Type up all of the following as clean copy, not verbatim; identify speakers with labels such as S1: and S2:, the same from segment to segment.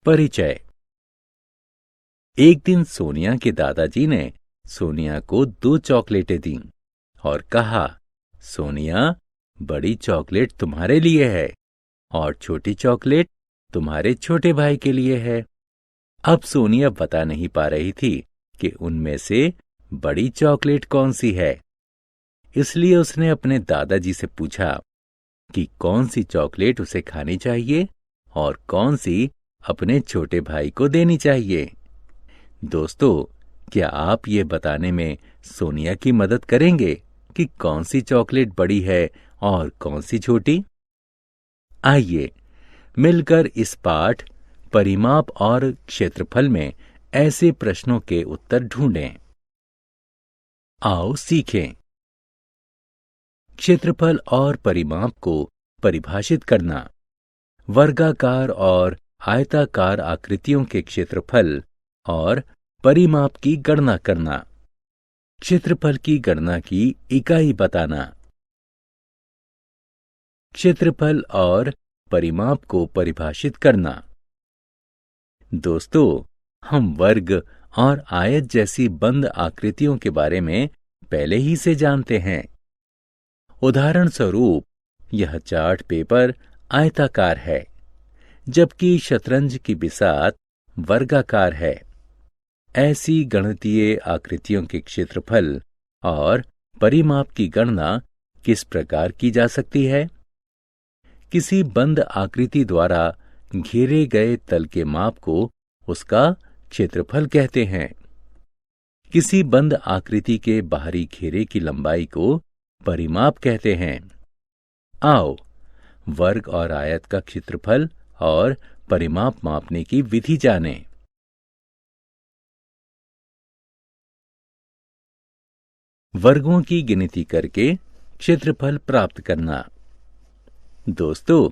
S1: परिचय। एक दिन सोनिया के दादाजी ने सोनिया को 2 चॉकलेटें दीं और कहा, सोनिया, बड़ी चॉकलेट तुम्हारे लिए है और छोटी चॉकलेट तुम्हारे छोटे भाई के लिए है। अब सोनिया बता नहीं पा रही थी कि उनमें से बड़ी चॉकलेट कौन सी है, इसलिए उसने अपने दादाजी से पूछा कि कौन सी चॉकलेट उसे खानी चाहिए और कौन सी अपने छोटे भाई को देनी चाहिए। दोस्तों, क्या आप ये बताने में सोनिया की मदद करेंगे कि कौन सी चॉकलेट बड़ी है और कौन सी छोटी? आइए मिलकर इस पाठ परिमाप और क्षेत्रफल में ऐसे प्रश्नों के उत्तर ढूंढें। आओ सीखें। क्षेत्रफल और परिमाप को परिभाषित करना। वर्गाकार और आयताकार आकृतियों के क्षेत्रफल और परिमाप की गणना करना। क्षेत्रफल की गणना की इकाई बताना। क्षेत्रफल और परिमाप को परिभाषित करना। दोस्तों, हम वर्ग और आयत जैसी बंद आकृतियों के बारे में पहले ही से जानते हैं। उदाहरण स्वरूप, यह चार्ट पेपर आयताकार है, जबकि शतरंज की बिसात वर्गाकार है। ऐसी गणितीय आकृतियों के क्षेत्रफल और परिमाप की गणना किस प्रकार की जा सकती है? किसी बंद आकृति द्वारा घेरे गए तल के माप को उसका क्षेत्रफल कहते हैं। किसी बंद आकृति के बाहरी घेरे की लंबाई को परिमाप कहते हैं। आओ वर्ग और आयत का क्षेत्रफल और परिमाप मापने की विधि जानें। वर्गों की गिनती करके क्षेत्रफल प्राप्त करना। दोस्तों,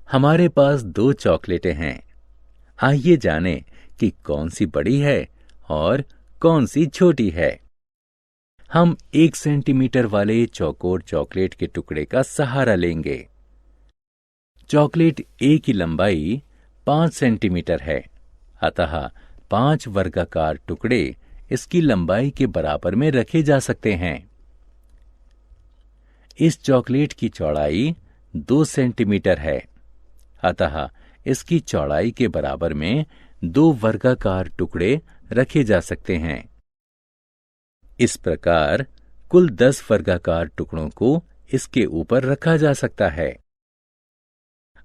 S1: हमारे पास 2 चॉकलेटें हैं। आइए जानें कि कौन सी बड़ी है और कौन सी छोटी है। हम 1 सेंटीमीटर वाले चौकोर चॉकलेट के टुकड़े का सहारा लेंगे। चॉकलेट ए की लंबाई 5 सेंटीमीटर है, अतः 5 वर्गाकार टुकड़े इसकी लंबाई के बराबर में रखे जा सकते हैं। इस चॉकलेट की चौड़ाई 2 सेंटीमीटर है, अतः इसकी चौड़ाई के बराबर में 2 वर्गाकार टुकड़े रखे जा सकते हैं। इस प्रकार कुल 10 वर्गाकार टुकड़ों को इसके ऊपर रखा जा सकता है।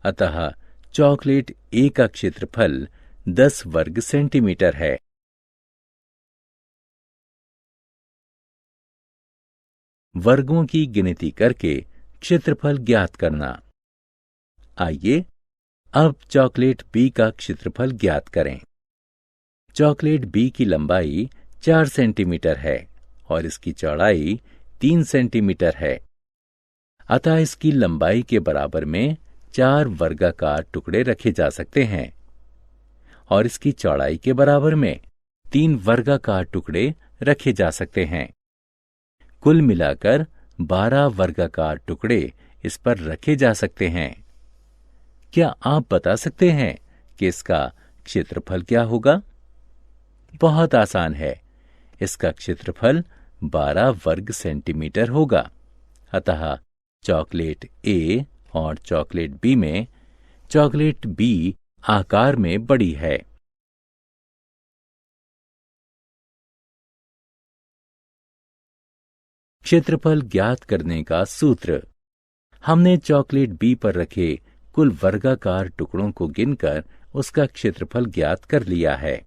S1: अतः चॉकलेट ए का क्षेत्रफल 10 वर्ग सेंटीमीटर है। वर्गों की गिनती करके क्षेत्रफल ज्ञात करना। आइए अब चॉकलेट बी का क्षेत्रफल ज्ञात करें। चॉकलेट बी की लंबाई 4 सेंटीमीटर है और इसकी चौड़ाई 3 सेंटीमीटर है, अतः इसकी लंबाई के बराबर में 4 वर्गाकार टुकड़े रखे जा सकते हैं और इसकी चौड़ाई के बराबर में 3 वर्गाकार टुकड़े रखे जा सकते हैं। कुल मिलाकर 12 वर्गाकार टुकड़े इस पर रखे जा सकते हैं। क्या आप बता सकते हैं कि इसका क्षेत्रफल क्या होगा? बहुत आसान है। इसका क्षेत्रफल 12 वर्ग सेंटीमीटर होगा। अतः चॉकलेट ए और चॉकलेट बी में चॉकलेट बी आकार में बड़ी है। क्षेत्रफल ज्ञात करने का सूत्र। हमने चॉकलेट बी पर रखे कुल वर्गाकार टुकड़ों को गिनकर उसका क्षेत्रफल ज्ञात कर लिया है।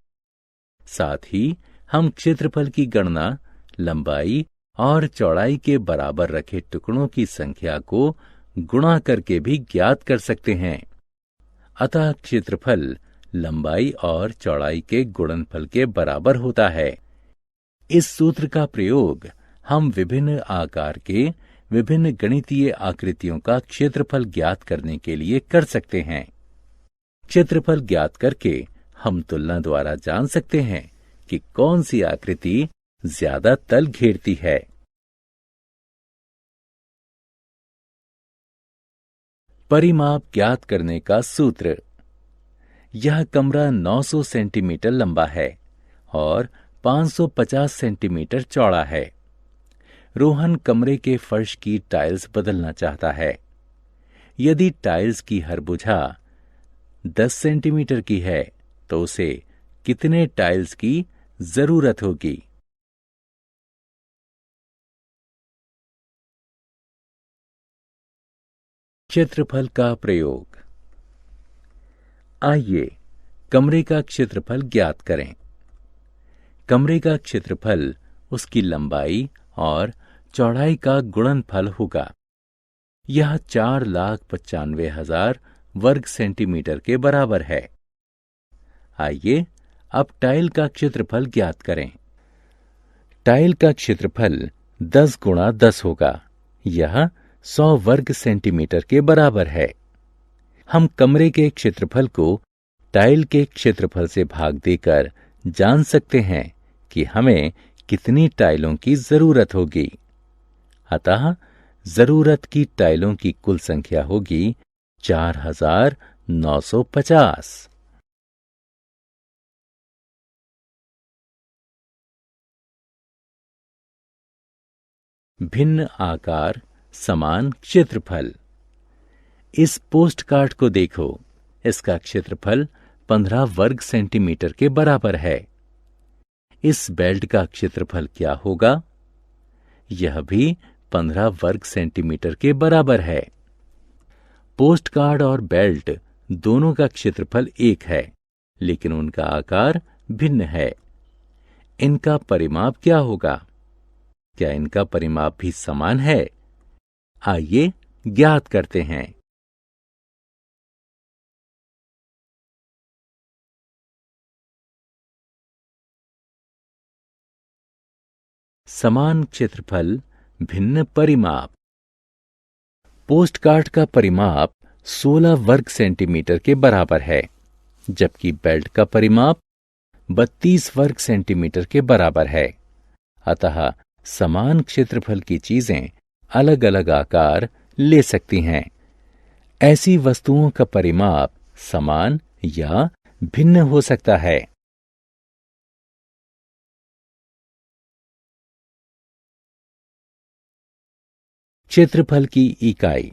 S1: साथ ही हम क्षेत्रफल की गणना लंबाई और चौड़ाई के बराबर रखे टुकड़ों की संख्या को गुणा करके भी ज्ञात कर सकते हैं। अतः क्षेत्रफल लंबाई और चौड़ाई के गुणनफल के बराबर होता है। इस सूत्र का प्रयोग हम विभिन्न आकार के विभिन्न गणितीय आकृतियों का क्षेत्रफल ज्ञात करने के लिए कर सकते हैं। क्षेत्रफल ज्ञात करके हम तुलना द्वारा जान सकते हैं कि कौन सी आकृति ज्यादा तल घेरती है। परिमाप ज्ञात करने का सूत्र। यह कमरा 900 सेंटीमीटर लंबा है और 550 सेंटीमीटर चौड़ा है। रोहन कमरे के फर्श की टाइल्स बदलना चाहता है। यदि टाइल्स की हर भुजा 10 सेंटीमीटर की है तो उसे कितने टाइल्स की जरूरत होगी? क्षेत्रफल का प्रयोग। आइए कमरे का क्षेत्रफल ज्ञात करें। कमरे का क्षेत्रफल उसकी लंबाई और चौड़ाई का गुणनफल होगा। यह 4,95,000 वर्ग सेंटीमीटर के बराबर है। आइए अब टाइल का क्षेत्रफल ज्ञात करें। टाइल का क्षेत्रफल 10 गुणा 10 होगा। यह 100 वर्ग सेंटीमीटर के बराबर है। हम कमरे के क्षेत्रफल को टाइल के क्षेत्रफल से भाग देकर जान सकते हैं कि हमें कितनी टाइलों की जरूरत होगी। अतः जरूरत की टाइलों की कुल संख्या होगी 4,950। भिन्न आकार समान क्षेत्रफल। इस पोस्ट कार्ड को देखो। इसका क्षेत्रफल 15 वर्ग सेंटीमीटर के बराबर है। इस बेल्ट का क्षेत्रफल क्या होगा? यह भी 15 वर्ग सेंटीमीटर के बराबर है। पोस्ट कार्ड और बेल्ट दोनों का क्षेत्रफल एक है, लेकिन उनका आकार भिन्न है। इनका परिमाप क्या होगा? क्या इनका परिमाप भी समान है? आइए ज्ञात करते हैं। समान क्षेत्रफल, भिन्न परिमाप। पोस्ट कार्ड का परिमाप 16 वर्ग सेंटीमीटर के बराबर है, जबकि बेल्ट का परिमाप 32 वर्ग सेंटीमीटर के बराबर है। अतः समान क्षेत्रफल की चीजें अलग अलग आकार ले सकती हैं। ऐसी वस्तुओं का परिमाप समान या भिन्न हो सकता है। क्षेत्रफल की इकाई।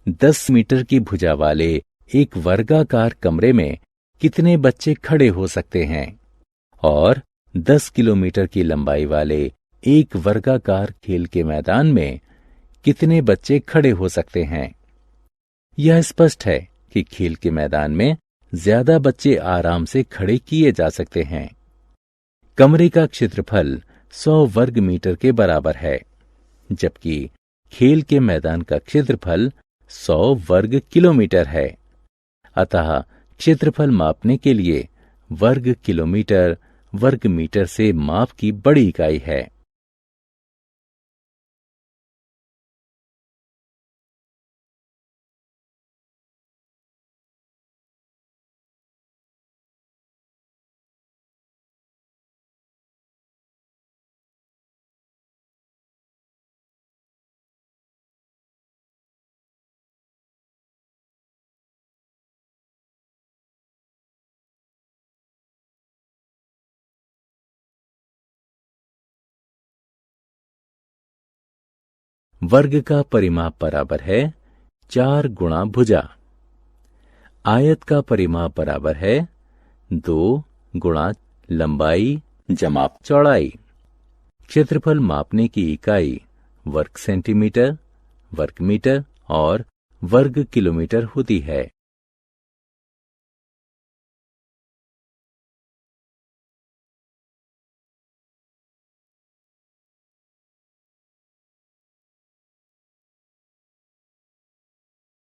S1: 10 मीटर की भुजा वाले एक वर्गाकार कमरे में कितने बच्चे खड़े हो सकते हैं? और 10 किलोमीटर की लंबाई वाले एक वर्गाकार खेल के मैदान में कितने बच्चे खड़े हो सकते हैं? यह स्पष्ट है कि खेल के मैदान में ज्यादा बच्चे आराम से खड़े किए जा सकते हैं। कमरे का क्षेत्रफल 100 वर्ग मीटर के बराबर है, जबकि खेल के मैदान का क्षेत्रफल 100 वर्ग किलोमीटर है। अतः क्षेत्रफल मापने के लिए वर्ग किलोमीटर वर्ग मीटर से माप की बड़ी इकाई है। वर्ग का परिमाप बराबर है 4 गुणा भुजा। आयत का परिमाप बराबर है 2 गुणा लंबाई जमा चौड़ाई। क्षेत्रफल मापने की इकाई वर्ग सेंटीमीटर, वर्ग मीटर और वर्ग किलोमीटर होती है।